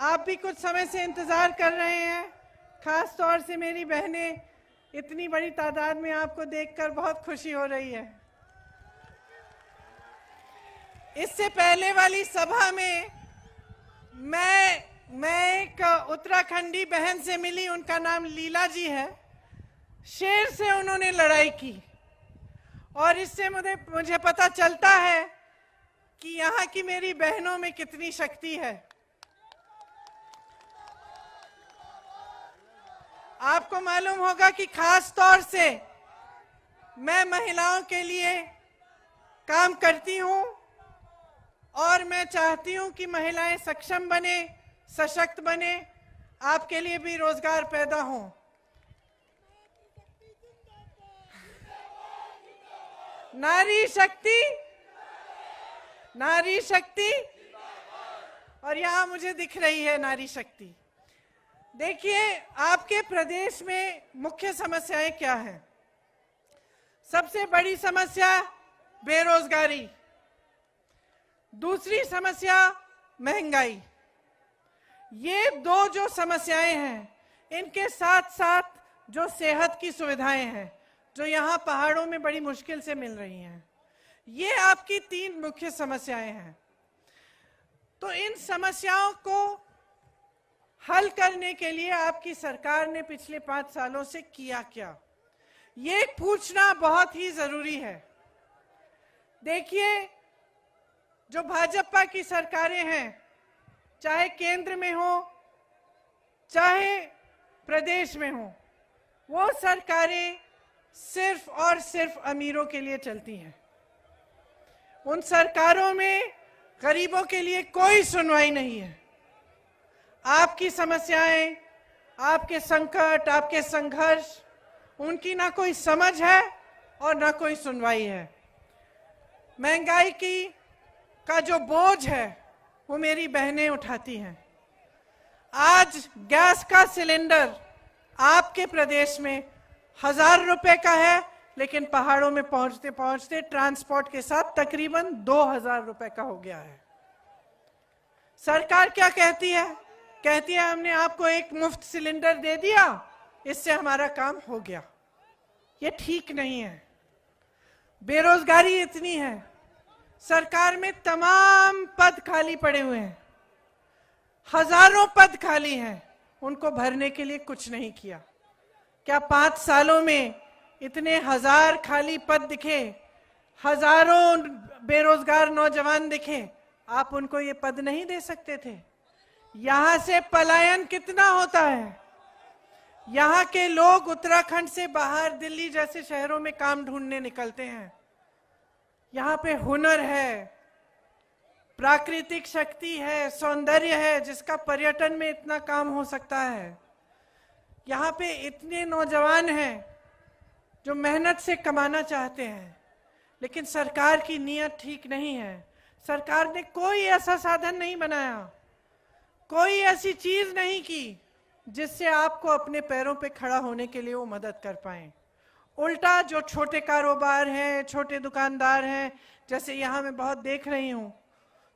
आप भी कुछ समय से इंतजार कर रहे हैं। खास तौर से मेरी बहनें, इतनी बड़ी तादाद में आपको देखकर बहुत खुशी हो रही है। इससे पहले वाली सभा में मैं एक उत्तराखंडी बहन से मिली, उनका नाम लीला जी है। शेर से उन्होंने लड़ाई की और इससे मुझे पता चलता है कि यहाँ की मेरी बहनों में कितनी शक्ति है। आपको मालूम होगा कि खास तौर से मैं महिलाओं के लिए काम करती हूँ और मैं चाहती हूँ कि महिलाएं सक्षम बने, सशक्त बने, आपके लिए भी रोजगार पैदा हो। नारी शक्ति, नारी शक्ति। और यहाँ मुझे दिख रही है नारी शक्ति। देखिए, आपके प्रदेश में मुख्य समस्याएं क्या हैं? सबसे बड़ी समस्या बेरोजगारी, दूसरी समस्या महंगाई। ये दो जो समस्याएं हैं, इनके साथ साथ जो सेहत की सुविधाएं हैं, जो यहाँ पहाड़ों में बड़ी मुश्किल से मिल रही हैं, ये आपकी तीन मुख्य समस्याएं हैं। तो इन समस्याओं को हल करने के लिए आपकी सरकार ने पिछले 5 सालों से किया क्या, ये पूछना बहुत ही जरूरी है। देखिए, जो भाजपा की सरकारें हैं, चाहे केंद्र में हो चाहे प्रदेश में हो, वो सरकारें सिर्फ और सिर्फ अमीरों के लिए चलती हैं। उन सरकारों में गरीबों के लिए कोई सुनवाई नहीं है। आपकी समस्याएं, आपके संकट, आपके संघर्ष, उनकी ना कोई समझ है और ना कोई सुनवाई है। महंगाई का जो बोझ है वो मेरी बहनें उठाती हैं। आज गैस का सिलेंडर आपके प्रदेश में 1000 रुपए का है, लेकिन पहाड़ों में पहुंचते पहुंचते ट्रांसपोर्ट के साथ तकरीबन 2000 रुपए का हो गया है। सरकार क्या कहती है? कहती है हमने आपको एक मुफ्त सिलेंडर दे दिया, इससे हमारा काम हो गया। ये ठीक नहीं है। बेरोजगारी इतनी है, सरकार में तमाम पद खाली पड़े हुए हैं, हजारों पद खाली हैं, उनको भरने के लिए कुछ नहीं किया। क्या 5 सालों में इतने 1000 खाली पद दिखे, हजारों बेरोजगार नौजवान दिखे, आप उनको ये पद नहीं दे सकते थे? यहां से पलायन कितना होता है। यहाँ के लोग उत्तराखंड से बाहर दिल्ली जैसे शहरों में काम ढूंढने निकलते हैं। यहाँ पे हुनर है, प्राकृतिक शक्ति है, सौंदर्य है, जिसका पर्यटन में इतना काम हो सकता है। यहाँ पे इतने नौजवान हैं जो मेहनत से कमाना चाहते हैं, लेकिन सरकार की नीयत ठीक नहीं है। सरकार ने कोई ऐसा साधन नहीं बनाया, कोई ऐसी चीज नहीं की जिससे आपको अपने पैरों पे खड़ा होने के लिए वो मदद कर पाए। उल्टा जो छोटे कारोबार हैं, छोटे दुकानदार हैं, जैसे यहाँ मैं बहुत देख रही हूँ,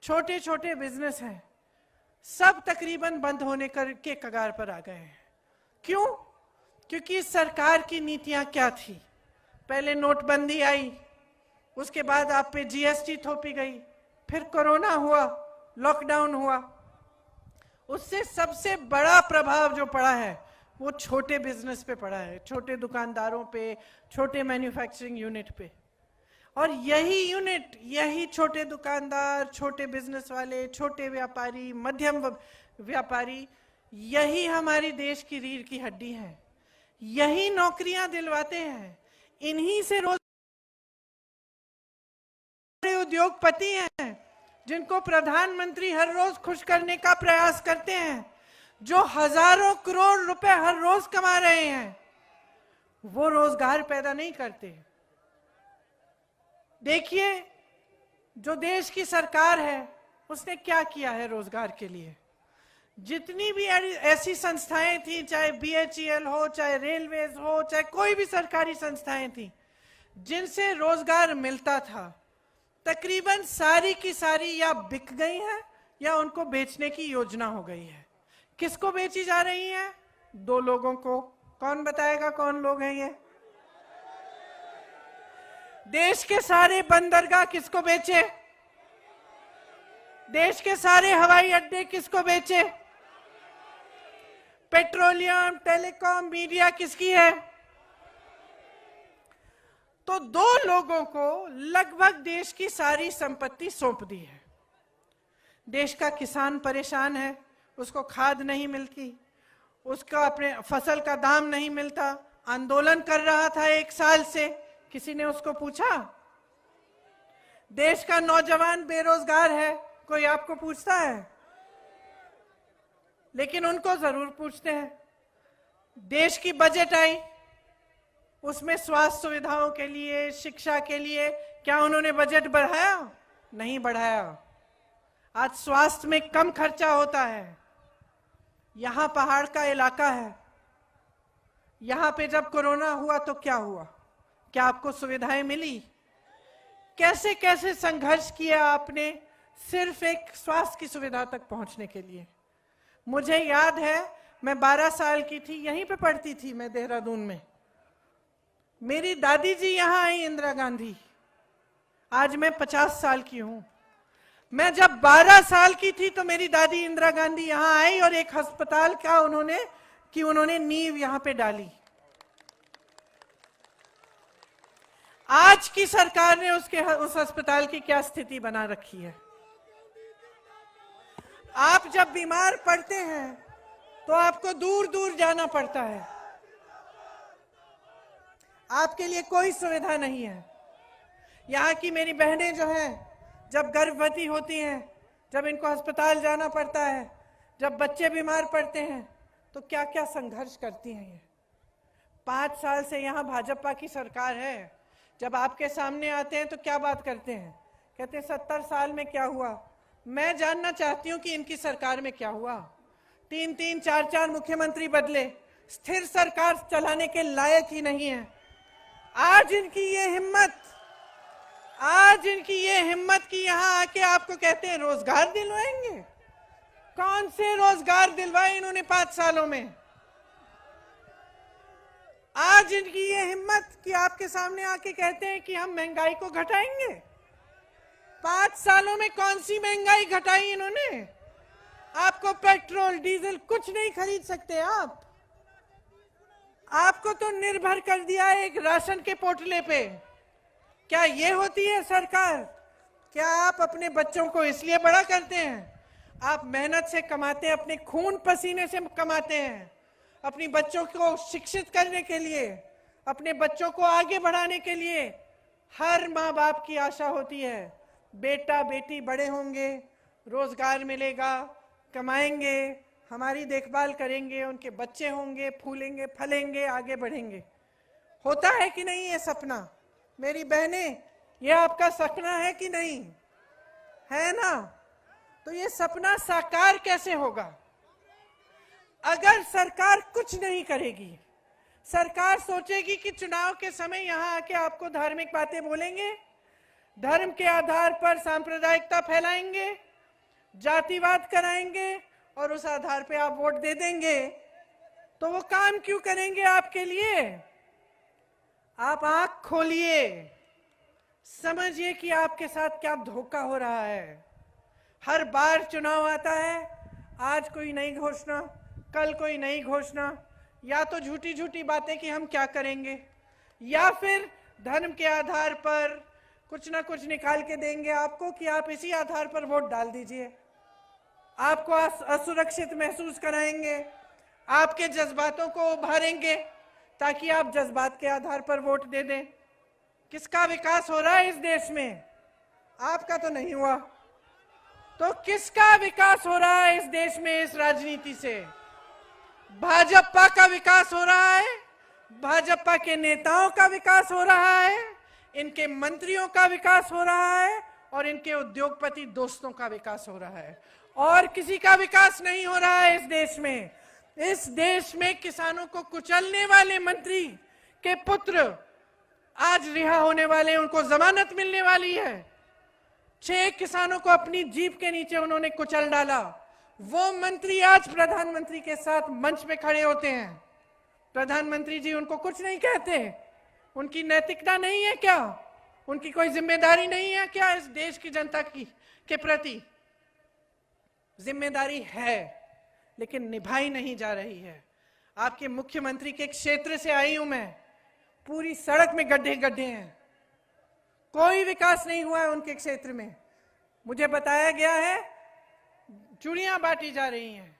छोटे छोटे बिजनेस हैं, सब तकरीबन बंद होने के कगार पर आ गए हैं। क्यों? क्योंकि सरकार की नीतियां क्या थी? पहले नोटबंदी आई, उसके बाद आप पे जीएसटी थोपी गई, फिर कोरोना हुआ, लॉकडाउन हुआ। उससे सबसे बड़ा प्रभाव जो पड़ा है वो छोटे बिजनेस पे पड़ा है, छोटे दुकानदारों पे, छोटे मैन्युफैक्चरिंग यूनिट पे। और यही यूनिट, यही छोटे दुकानदार, छोटे बिजनेस वाले, छोटे व्यापारी, मध्यम व्यापारी, यही हमारे देश की रीढ़ की हड्डी है। यही नौकरियां दिलवाते हैं, इन्हीं से रोज उद्योगपति हैं जिनको प्रधानमंत्री हर रोज खुश करने का प्रयास करते हैं, जो हजारों करोड़ रुपए हर रोज कमा रहे हैं, वो रोजगार पैदा नहीं करते। देखिए, जो देश की सरकार है उसने क्या किया है रोजगार के लिए। जितनी भी ऐसी संस्थाएं थी, चाहे बीएचईएल हो, चाहे रेलवेज हो, चाहे कोई भी सरकारी संस्थाएं थी जिनसे रोजगार मिलता था, तकरीबन सारी की सारी या बिक गई हैं या उनको बेचने की योजना हो गई है। किसको बेची जा रही है? 2 लोगों को। कौन बताएगा कौन लोग हैं ये? देश के सारे बंदरगाह किसको बेचे? देश के सारे हवाई अड्डे किसको बेचे? पेट्रोलियम, टेलीकॉम, मीडिया किसकी है? तो 2 लोगों को लगभग देश की सारी संपत्ति सौंप दी है। देश का किसान परेशान है, उसको खाद नहीं मिलती, उसका अपने फसल का दाम नहीं मिलता, आंदोलन कर रहा था 1 साल से, किसी ने उसको पूछा? देश का नौजवान बेरोजगार है, कोई आपको पूछता है? लेकिन उनको जरूर पूछते हैं। देश की बजट आई, उसमें स्वास्थ्य सुविधाओं के लिए, शिक्षा के लिए क्या उन्होंने बजट बढ़ाया? नहीं बढ़ाया। आज स्वास्थ्य में कम खर्चा होता है। यहां पहाड़ का इलाका है, यहां पे जब कोरोना हुआ तो क्या हुआ? क्या आपको सुविधाएं मिली? कैसे कैसे संघर्ष किया आपने सिर्फ एक स्वास्थ्य की सुविधा तक पहुंचने के लिए। मुझे याद है, मैं 12 साल की थी, यहीं पे पढ़ती थी मैं देहरादून में। मेरी दादी जी यहां आई, इंदिरा गांधी। आज मैं 50 साल की हूं। मैं जब 12 साल की थी तो मेरी दादी इंदिरा गांधी यहां आई और एक अस्पताल का उन्होंने नींव यहां पे डाली। आज की सरकार ने उस अस्पताल की क्या स्थिति बना रखी है? आप जब बीमार पड़ते हैं तो आपको दूर दूर जाना पड़ता है, आपके लिए कोई सुविधा नहीं है। यहाँ की मेरी बहनें जो हैं, जब गर्भवती होती हैं, जब इनको अस्पताल जाना पड़ता है, जब बच्चे बीमार पड़ते हैं, तो क्या क्या संघर्ष करती हैं ये। 5 साल से यहाँ भाजपा की सरकार है। जब आपके सामने आते हैं तो क्या बात करते हैं? कहते हैं 70 साल में क्या हुआ। मैं जानना चाहती हूं कि इनकी सरकार में क्या हुआ। 3-3, 4-4 मुख्यमंत्री बदले, स्थिर सरकार चलाने के लायक ही नहीं है। आज इनकी ये हिम्मत कि यहां आके आपको कहते हैं रोजगार दिलवाएंगे। कौन से रोजगार दिलवाए इन्होंने 5 सालों में? आज इनकी ये हिम्मत कि आपके सामने आके कहते हैं कि हम महंगाई को घटाएंगे। 5 सालों में कौन सी महंगाई घटाई इन्होंने? आपको पेट्रोल डीजल कुछ नहीं खरीद सकते आप। आपको तो निर्भर कर दिया है एक राशन के पोटले पे। क्या ये होती है सरकार? क्या आप अपने बच्चों को इसलिए बड़ा करते हैं? आप मेहनत से कमाते हैं, अपने खून पसीने से कमाते हैं, अपनी बच्चों को शिक्षित करने के लिए, अपने बच्चों को आगे बढ़ाने के लिए। हर माँ बाप की आशा होती है बेटा बेटी बड़े होंगे, रोजगार मिलेगा, कमाएंगे, हमारी देखभाल करेंगे, उनके बच्चे होंगे, फूलेंगे फलेंगे, आगे बढ़ेंगे। होता है कि नहीं ये सपना? मेरी बहनें, ये आपका सपना है कि नहीं? है ना? तो ये सपना साकार कैसे होगा अगर सरकार कुछ नहीं करेगी? सरकार सोचेगी कि चुनाव के समय यहां आके आपको धार्मिक बातें बोलेंगे, धर्म के आधार पर सांप्रदायिकता फैलाएंगे, जातिवाद कराएंगे और उस आधार पे आप वोट दे देंगे। तो वो काम क्यों करेंगे आपके लिए? आप आंख खोलिए, समझिए कि आपके साथ क्या धोखा हो रहा है। हर बार चुनाव आता है, आज कोई नई घोषणा, कल कोई नई घोषणा, या तो झूठी झूठी बातें कि हम क्या करेंगे, या फिर धर्म के आधार पर कुछ ना कुछ निकाल के देंगे आपको कि आप इसी आधार पर वोट डाल दीजिए। आपको असुरक्षित महसूस कराएंगे, आपके जज्बातों को उभारेंगे ताकि आप जज्बात के आधार पर वोट दे दें। किसका विकास हो रहा है इस देश में? आपका तो नहीं हुआ। तो किसका विकास हो रहा है इस देश में इस राजनीति से? भाजपा का विकास हो रहा है, भाजपा के नेताओं का विकास हो रहा है, इनके मंत्रियों का विकास हो रहा है और इनके उद्योगपति दोस्तों का विकास हो रहा है। और किसी का विकास नहीं हो रहा है इस देश में। इस देश में किसानों को कुचलने वाले मंत्री के पुत्र आज रिहा होने वाले, उनको जमानत मिलने वाली है। 6 किसानों को अपनी जीभ के नीचे उन्होंने कुचल डाला। वो मंत्री आज प्रधानमंत्री के साथ मंच पे खड़े होते हैं, प्रधानमंत्री जी उनको कुछ नहीं कहते। उनकी नैतिकता नहीं है क्या? उनकी कोई जिम्मेदारी नहीं है क्या इस देश की जनता की के प्रति? जिम्मेदारी है, लेकिन निभाई नहीं जा रही है। आपके मुख्यमंत्री के क्षेत्र से आई हूं मैं, पूरी सड़क में गड्ढे गड्ढे हैं, कोई विकास नहीं हुआ है उनके क्षेत्र में। मुझे बताया गया है चूड़ियां बांटी जा रही हैं,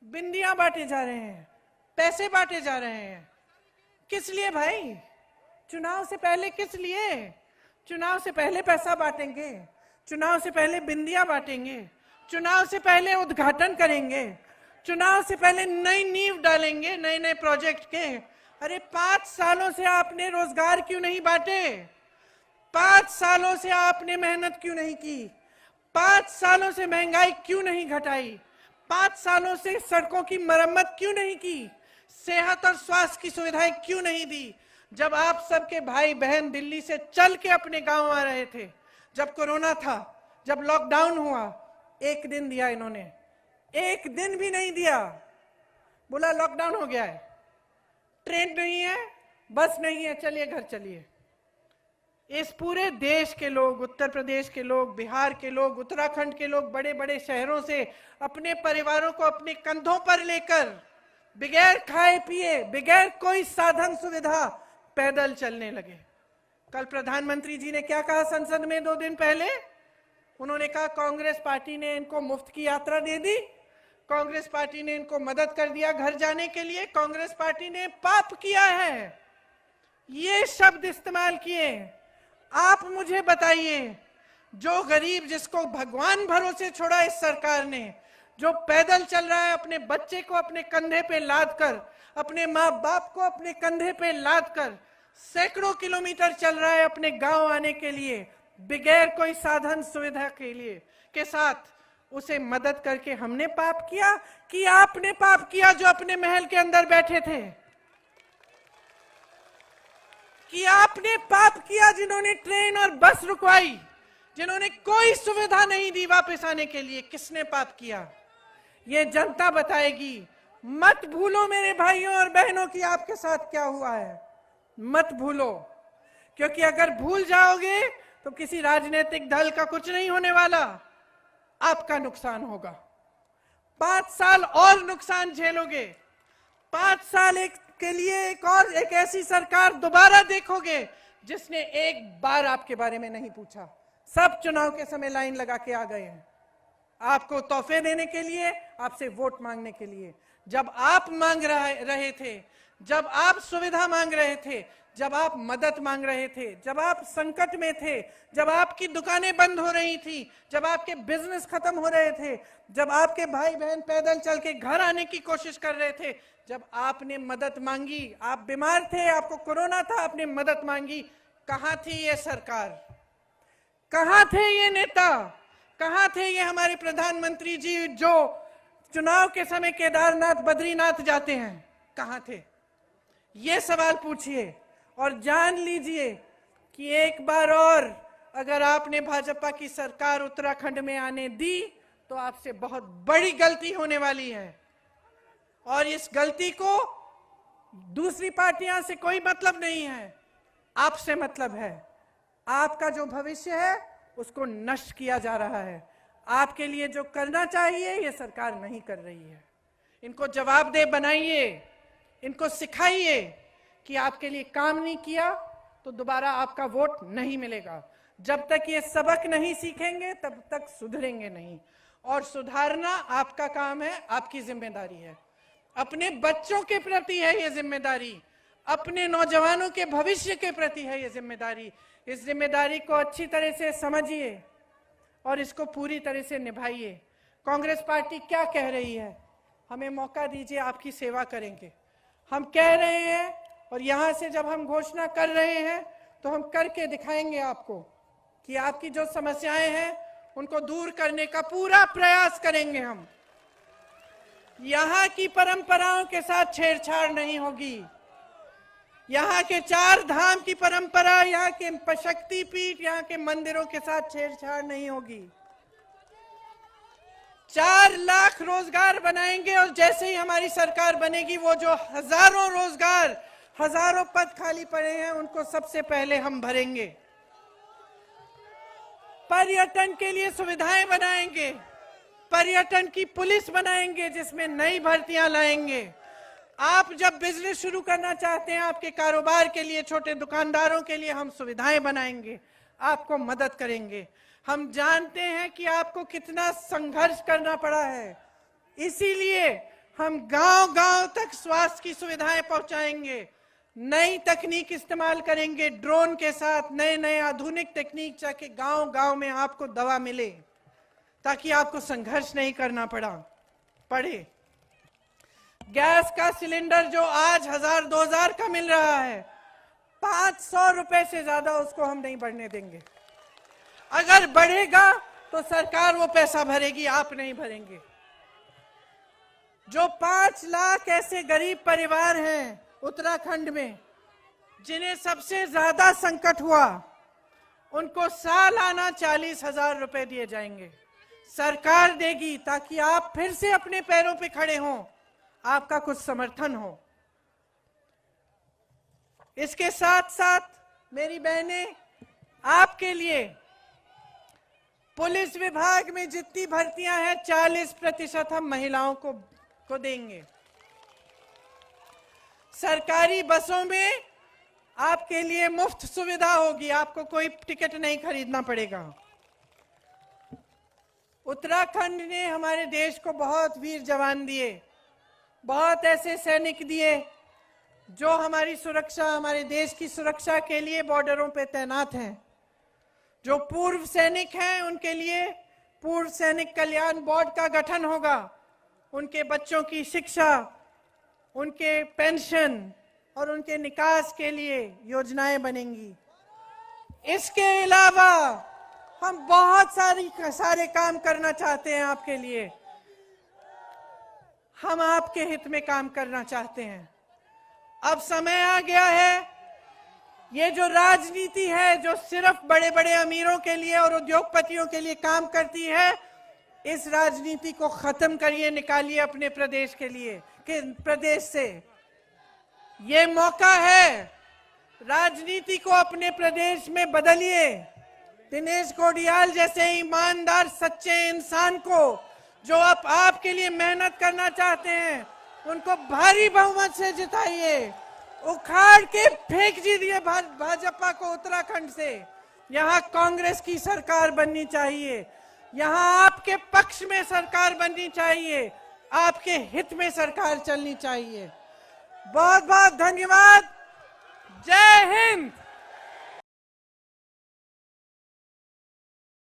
बिंदियां बांटे जा रहे हैं, पैसे बांटे जा रहे हैं। किस लिए भाई? चुनाव से पहले किस लिए? चुनाव से पहले पैसा बांटेंगे, चुनाव से पहले बिंदियां बांटेंगे, चुनाव से पहले उद्घाटन करेंगे, चुनाव से पहले नई नींव डालेंगे नए नए प्रोजेक्ट के। अरे 5 सालों से आपने रोजगार क्यों नहीं बांटे? 5 सालों से आपने मेहनत क्यों नहीं की? 5 सालों से महंगाई क्यों नहीं घटाई? 5 सालों से सड़कों की मरम्मत क्यों नहीं की? सेहत और स्वास्थ्य की सुविधाएं क्यों नहीं दी? जब आप सबके भाई बहन दिल्ली से चल के अपने गांव आ रहे थे, जब कोरोना था, जब लॉकडाउन हुआ, 1 दिन दिया इन्होंने? 1 दिन भी नहीं दिया। बोला लॉकडाउन हो गया है, ट्रेन नहीं है, बस नहीं है, चलिए घर चलिए। इस पूरे देश के लोग, उत्तर प्रदेश के लोग, बिहार के लोग, उत्तराखंड के लोग बड़े बड़े शहरों से अपने परिवारों को अपने कंधों पर लेकर बगैर खाए पिए, बगैर कोई साधन सुविधा पैदल चलने लगे। कल प्रधानमंत्री जी ने क्या कहा संसद में 2 दिन पहले? उन्होंने कहा कांग्रेस पार्टी ने इनको मुफ्त की यात्रा दे दी, कांग्रेस पार्टी ने इनको मदद कर दिया घर जाने के लिए, कांग्रेस पार्टी ने पाप किया है। ये शब्द इस्तेमाल किए। आप मुझे बताइए, जो गरीब जिसको भगवान भरोसे छोड़ा इस सरकार ने, जो पैदल चल रहा है अपने बच्चे को अपने कंधे पे लाद कर, अपने माँ बाप को अपने कंधे पे लाद कर सैकड़ों किलोमीटर चल रहा है अपने गांव आने के लिए, बगैर कोई साधन सुविधा के लिए के साथ, उसे मदद करके हमने पाप किया कि आपने पाप किया जो अपने महल के अंदर बैठे थे? कि आपने पाप किया जिन्होंने ट्रेन और बस रुकवाई, जिन्होंने कोई सुविधा नहीं दी वापस आने के लिए? किसने पाप किया? ये जनता बताएगी। मत भूलो मेरे भाइयों और बहनों की आपके साथ क्या हुआ है, मत भूलो, क्योंकि अगर भूल जाओगे तो किसी राजनीतिक दल का कुछ नहीं होने वाला, आपका नुकसान होगा। 5 साल और नुकसान झेलोगे। 5 साल के लिए एक ऐसी सरकार दोबारा देखोगे जिसने एक बार आपके बारे में नहीं पूछा। सब चुनाव के समय लाइन लगा के आ गए हैं आपको तोहफे देने के लिए, आपसे वोट मांगने के लिए। जब आप मांग रहे थे, जब आप सुविधा मांग रहे थे, जब आप मदद मांग रहे थे, जब आप संकट में थे, जब आपकी दुकानें बंद हो रही थी, जब आपके बिजनेस खत्म हो रहे थे, जब आपके भाई बहन पैदल चल के घर आने की कोशिश कर रहे थे, जब आपने मदद मांगी, आप बीमार थे, आपको कोरोना था, आपने मदद मांगी, कहां थी ये सरकार? कहां थे ये नेता? कहां थे ये हमारे प्रधानमंत्री जी जो चुनाव के समय केदारनाथ बद्रीनाथ जाते हैं? कहां थे? ये सवाल पूछिए और जान लीजिए कि एक बार और अगर आपने भाजपा की सरकार उत्तराखंड में आने दी तो आपसे बहुत बड़ी गलती होने वाली है। और इस गलती को दूसरी पार्टियां से कोई मतलब नहीं है, आपसे मतलब है। आपका जो भविष्य है उसको नष्ट किया जा रहा है। आपके लिए जो करना चाहिए ये सरकार नहीं कर रही है। इनको जवाबदेह बनाइए, इनको सिखाइए कि आपके लिए काम नहीं किया तो दोबारा आपका वोट नहीं मिलेगा। जब तक ये सबक नहीं सीखेंगे तब तक सुधरेंगे नहीं। और सुधारना आपका काम है, आपकी जिम्मेदारी है। अपने बच्चों के प्रति है ये जिम्मेदारी, अपने नौजवानों के भविष्य के प्रति है ये जिम्मेदारी। इस जिम्मेदारी को अच्छी तरह से समझिए और इसको पूरी तरह से निभाइए। कांग्रेस पार्टी क्या कह रही है? हमें मौका दीजिए, आपकी सेवा करेंगे। हम कह रहे हैं और यहां से जब हम घोषणा कर रहे हैं तो हम करके दिखाएंगे आपको कि आपकी जो समस्याएं हैं उनको दूर करने का पूरा प्रयास करेंगे हम। यहाँ की परंपराओं के साथ छेड़छाड़ नहीं होगी। यहाँ के 4 धाम की परंपरा, यहाँ के शक्तिपीठ, यहाँ के मंदिरों के साथ छेड़छाड़ नहीं होगी। 4 लाख लाख रोजगार बनाएंगे और जैसे ही हमारी सरकार बनेगी वो जो हजारों रोजगार, हजारों पद खाली पड़े हैं उनको सबसे पहले हम भरेंगे। पर्यटन के लिए सुविधाएं बनाएंगे, पर्यटन की पुलिस बनाएंगे जिसमें नई भर्तियां लाएंगे। आप जब बिजनेस शुरू करना चाहते हैं, आपके कारोबार के लिए, छोटे दुकानदारों के लिए हम सुविधाएं बनाएंगे, आपको मदद करेंगे। हम जानते हैं कि आपको कितना संघर्ष करना पड़ा है, इसीलिए हम गांव-गांव तक स्वास्थ्य की सुविधाएं पहुंचाएंगे, नई तकनीक इस्तेमाल करेंगे, ड्रोन के साथ नए नए आधुनिक तकनीक, ताकि गांव-गांव में आपको दवा मिले, ताकि आपको संघर्ष नहीं करना पड़े। गैस का सिलेंडर जो आज 1000-2000 का मिल रहा है, 500 रुपए से ज्यादा उसको हम नहीं बढ़ने देंगे। अगर बढ़ेगा तो सरकार वो पैसा भरेगी, आप नहीं भरेंगे। जो 5 लाख ऐसे गरीब परिवार हैं उत्तराखंड में जिन्हें सबसे ज्यादा संकट हुआ, उनको सालाना 40,000 रुपए दिए जाएंगे, सरकार देगी, ताकि आप फिर से अपने पैरों पे खड़े हों, आपका कुछ समर्थन हो। इसके साथ साथ मेरी बहनें, आपके लिए पुलिस विभाग में जितनी भर्तियां हैं 40% हम महिलाओं को देंगे। सरकारी बसों में आपके लिए मुफ्त सुविधा होगी, आपको कोई टिकट नहीं खरीदना पड़ेगा। उत्तराखंड ने हमारे देश को बहुत वीर जवान दिए, बहुत ऐसे सैनिक दिए जो हमारी सुरक्षा, हमारे देश की सुरक्षा के लिए बॉर्डरों पे तैनात हैं। जो पूर्व सैनिक हैं उनके लिए पूर्व सैनिक कल्याण बोर्ड का गठन होगा, उनके बच्चों की शिक्षा, उनके पेंशन और उनके निकास के लिए योजनाएं बनेंगी। इसके अलावा हम बहुत सारे काम करना चाहते हैं आपके लिए, हम आपके हित में काम करना चाहते हैं। अब समय आ गया है, ये जो राजनीति है जो सिर्फ बड़े बड़े अमीरों के लिए और उद्योगपतियों के लिए काम करती है, इस राजनीति को खत्म करिए, निकालिए अपने प्रदेश के लिए, कि प्रदेश से। ये मौका है, राजनीति को अपने प्रदेश में बदलिए। दिनेश कोडियाल जैसे ईमानदार सच्चे इंसान को, जो अब आपके लिए मेहनत करना चाहते हैं, उनको भारी बहुमत से जिताइए, उखाड़ के फेंक दीजिए भाजपा को उत्तराखंड से। यहाँ कांग्रेस की सरकार बननी चाहिए, यहाँ आपके पक्ष में सरकार बननी चाहिए, आपके हित में सरकार चलनी चाहिए। बहुत बहुत धन्यवाद। जय हिंद।